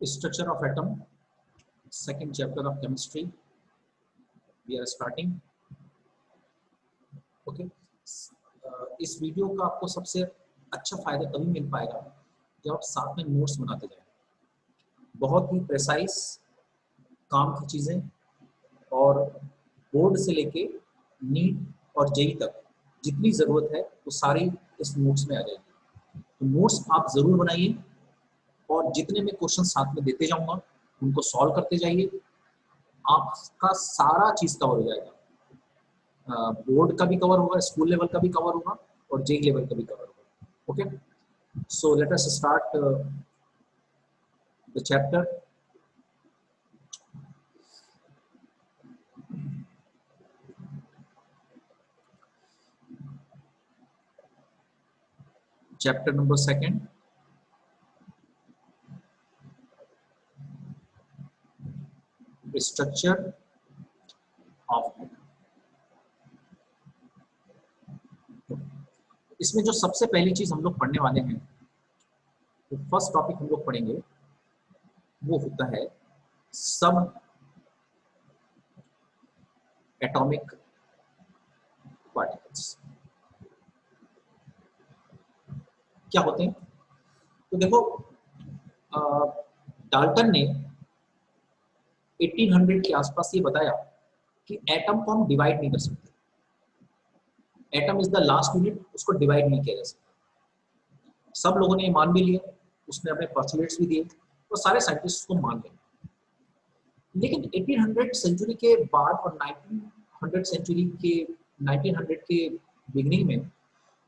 Structure of atom, second chapter of chemistry. We are starting. Okay. इस video का आपको सबसे अच्छा फायदा तभी मिल पाएगा जब आप साथ में नोट्स बनाते जाएं। बहुत ही प्रेसाइज काम की चीजें और बोर्ड से लेके नीट और जेई तक जितनी जरूरत है वो सारी इस नोट्स में आ जाएगी। तो नोट्स आप जरूर बनाइए और जितने मैं क्वेश्चन साथ में देते जाऊंगा उनको सॉल्व करते जाइए। आपका सारा चीज कवर हो जाएगा, बोर्ड का भी कवर होगा, स्कूल लेवल का भी कवर होगा और जेई लेवल का भी कवर होगा। Okay, so let us start the chapter. Chapter number second, structure of atom. इसमें जो सबसे पहली चीज हम लोग पढ़ने वाले हैं, तो फर्स्ट टॉपिक हम लोग पढ़ेंगे वो होता है सब एटॉमिक पार्टिकल्स। क्या होते हैं? तो देखो, डाल्टन ने 1800 के आसपास ये बताया कि एटम को हम डिवाइड नहीं कर सकते। Atom is the last unit, उसको डिवाइड नहीं किया जा सकता। सब लोगों ने ये मान भी लिया, उसने अपने पोस्टुलेट्स भी दिए और सारे साइंटिस्ट को मान गए। लेकिन 1800 सेंचुरी के बाद और 1900 के बिगनिंग में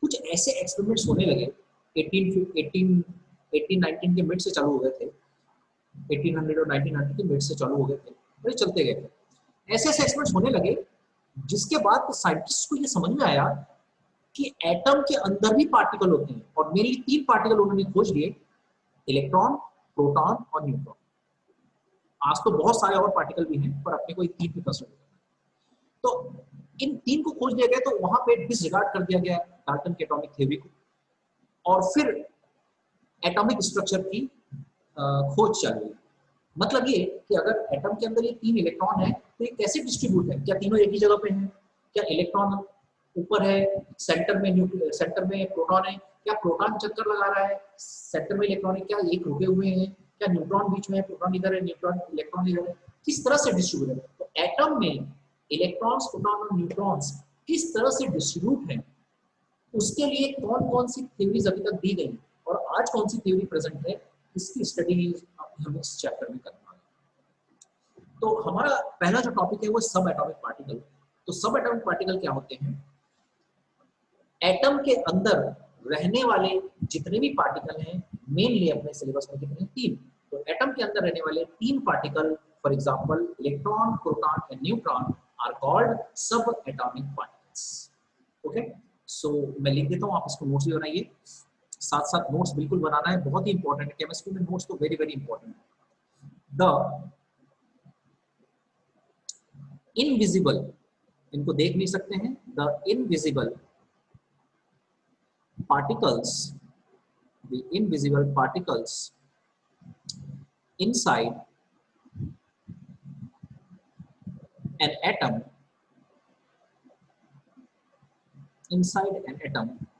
कुछ ऐसे एक्सपेरिमेंट्स होने लगे। 1819 के मिड से चालू हो गए थे, 1800 और 1900 के मिड से चालू हो गए थे, वही चलते गए थे। ऐसे ऐसे एक्सपेरिमेंट्स होने लगे जिसके बाद साइंटिस्ट को ये समझ में आया कि एटम के अंदर भी पार्टिकल होते हैं और मेनली 3 पार्टिकल उन्होंने खोज लिए, इलेक्ट्रॉन, प्रोटॉन और न्यूट्रॉन। आज तो बहुत सारे और पार्टिकल भी हैं पर अपने को 3 पे कंसिडर करना है। तो इन 3 को खोज लिया गया, तो वहां पे डिसरिगार्ड कर दिया गया डाल्टन के एटॉमिक थ्योरी को और फिर एटॉमिक स्ट्रक्चर की खोज चालू हुई। मतलब ये कि अगर एटम के अंदर ये 3 इलेक्ट्रॉन है तो ये कैसे डिस्ट्रीब्यूट है? क्या तीनों एक ही जगह पे हैं? क्या इलेक्ट्रॉन ऊपर है, सेंटर में प्रोटॉन है? क्या प्रोटॉन चक्कर लगा रहा है, सेंटर में इलेक्ट्रॉन है? क्या एक रुके हुए हैं? क्या न्यूट्रॉन बीच में है, प्रोटॉन इधर है, न्यूट्रॉन इलेक्ट्रॉन इधर है? किस तरह से डिस्ट्रीब्यूट है? तो एटम में इलेक्ट्रॉन्स, प्रोटॉन और न्यूट्रॉन्स किस तरह से डिस्ट्रीब्यूट है, उसके लिए कौन कौन सी थ्योरीज अभी तक दी गई और आज कौन सी थ्योरी प्रेजेंट है, इसकी स्टडी हम इस चैप्टर में करना है। तो हमारा पहला जो टॉपिक है वो सब एटॉमिक पार्टिकल। तो सब एटॉमिक पार्टिकल क्या होते हैं? एटम के अंदर रहने वाले जितने भी पार्टिकल हैं, मेनली अपने सिलेबस में कितने? 3। तो एटम के अंदर रहने वाले 3 particle, for example electron, proton and neutron, are called sub atomic particles. Okay, so मैं लिख देता हूँ, आप इसको नोट्स भी बनाइए। साथ साथ नोट्स बिल्कुल बनाना है, बहुत ही इंपॉर्टेंट है। केमिस्ट्री में नोट्स तो वेरी वेरी इंपॉर्टेंट है। द इनविजिबल, इनको देख नहीं सकते हैं, the invisible particles, the invisible particles inside an atom,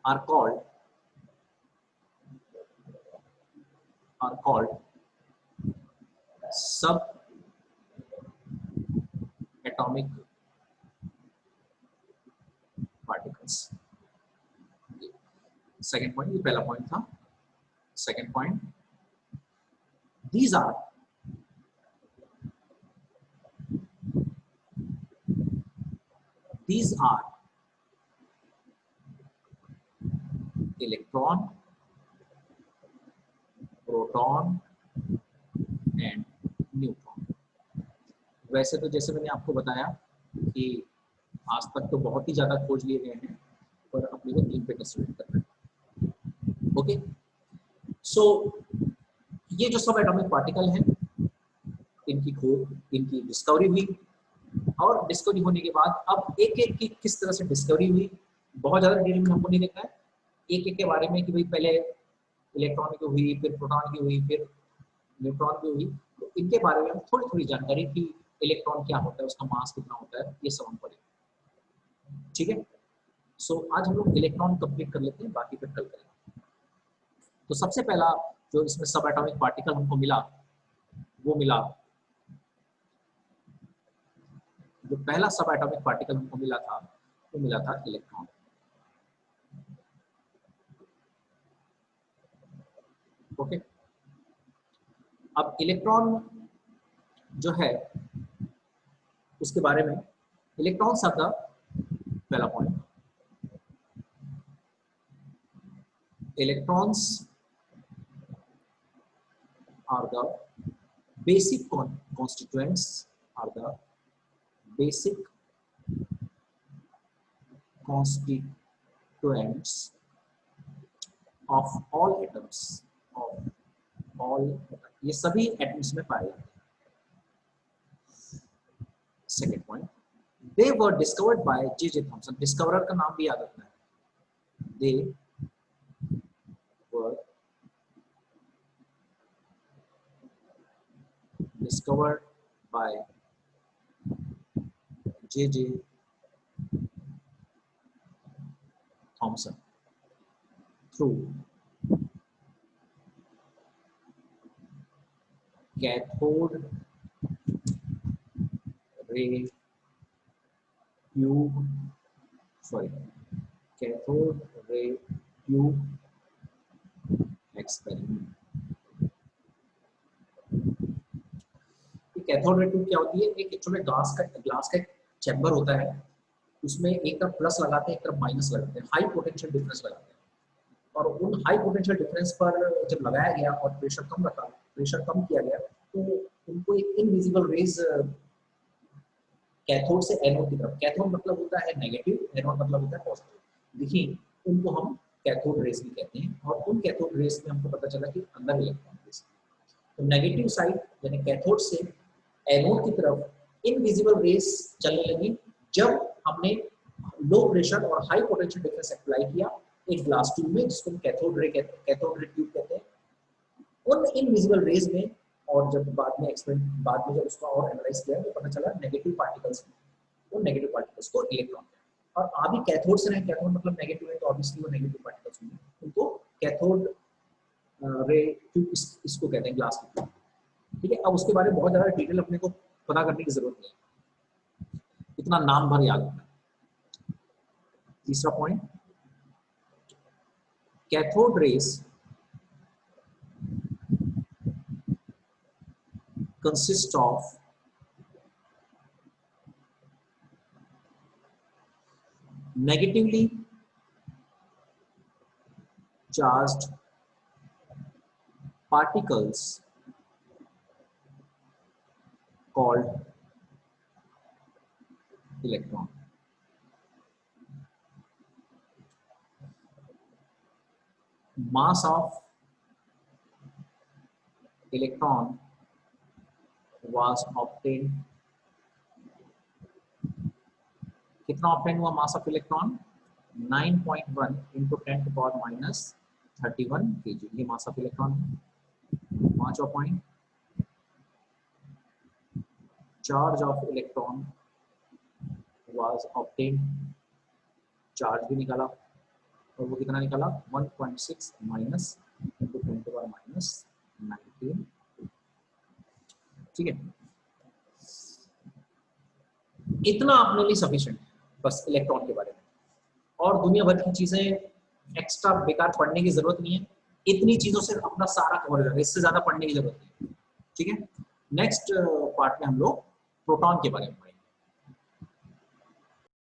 are called subatomic particles. Second point, ये पहला पॉइंट था। Second point, these are electron, proton and neutron। वैसे तो जैसे मैंने आपको बताया कि आज तक तो बहुत ही ज्यादा खोज लिए गए हैं, पर अपने को 3 पे कंसिडर करना है। ओके, सो ये जो सब एटॉमिक पार्टिकल हैं, इनकी डिस्कवरी हुई और डिस्कवरी होने के बाद अब एक एक की किस तरह से डिस्कवरी हुई, बहुत ज्यादा डिटेल में हमको नहीं देखना है। एक एक के बारे में कि भाई पहले इलेक्ट्रॉन की हुई, फिर प्रोटॉन की हुई, फिर न्यूट्रॉन भी हुई। तो इनके बारे में हम थोड़ी थोड़ी जानकारी कि इलेक्ट्रॉन क्या होता है, उसका मास कितना होता है, ये सब हम पढ़ेंगे। ठीक है, सो आज हम लोग इलेक्ट्रॉन कंप्लीट कर लेते हैं, बाकी फिर कल करेंगे। तो सबसे पहला जो इसमें सब एटॉमिक पार्टिकल हमको मिला, वो मिला, जो पहला सब एटॉमिक पार्टिकल हमको मिला था वो मिला था इलेक्ट्रॉन। ओके, अब इलेक्ट्रॉन जो है उसके बारे में, इलेक्ट्रॉन्स आर द, पहला point, electrons are the basic constituents, are the basic constituents of all atoms, of all atoms. ये सभी एटम्स में पाए जाते हैं। Second point, they were discovered by J.J. Thomson। Discoverer का नाम भी याद रखना है। they were discovered by J.J. Thomson through cathode ray tube, cathode ray tube experiment। Cathode ray tube क्या होती है? एक एक्चुअली ग्लास का एक चैम्बर होता है, उसमें एक तरफ प्लस लगाते हैं, एक तरफ माइनस लगाते हैं, हाई पोटेंशियल डिफरेंस लगाते हैं, और उन हाई पोटेंशियल डिफरेंस पर जब लगाया गया और प्रेशर कम किया गया, तो उनको एक इनविजिबल रेज कैथोड से एनोड की तरफ, कैथोड मतलब होता है नेगेटिव, एनोड मतलब होता है पॉजिटिव, देखिए उनको हम कैथोड रेज भी कहते हैं। और उन कैथोड रेज में हमको पता चला कि अंदर इलेक्ट्रॉन है। तो नेगेटिव साइड यानी कैथोड से एनोड की तरफ इनविजिबल रेस चलने लगी जब हमने लो प्रेशर और हाई पोटेंशियल डिफरेंस अप्लाई किया एक ग्लास ट्यूब में, जिसको कैथोड रे ट्यूब कहते हैं। उन इनविजिबल रेज में, और जब बाद में जब उसको और एनालाइज किया तो पता चला नेगेटिव पार्टिकल्स, वो नेगेटिव पार्टिकल्स को इलेक्ट्रॉन, और अभी कैथोड से नहीं, कैथोड मतलब नेगेटिव है तो ऑब्वियसली वो नेगेटिव पार्टिकल्स होंगे, उनको कैथोड रे ट्यूब इसको कहते हैं, ग्लास की ट्यूब। ठीक है, अब उसके बारे में बहुत ज्यादा डिटेल अपने को पता करने की जरूरत नहीं है, इतना नाम भर याद रखना। तीसरा point, cathode rays consist of negatively charged particles called electron। Mass of electron was obtained, कितना ऑब्टेन हुआ mass of electron? 9.1 into 10 to power minus 31 kg, ये मास ऑफ इलेक्ट्रॉन। पांचवा point, charge of electron was obtained, charge भी निकाला, और वो कितना निकाला? 1.6 minus into 10 to power minus 19। ठीक है, इतना अपने लिए सफिशिएंट है बस इलेक्ट्रॉन के बारे में, और दुनिया भर की चीजें एक्स्ट्रा बेकार पढ़ने की जरूरत नहीं है, इतनी चीजों से अपना सारा कवर हो जाएगा, इससे ज्यादा पढ़ने की जरूरत नहीं है। ठीक है, नेक्स्ट पार्ट में हम लोग प्रोटॉन के बारे में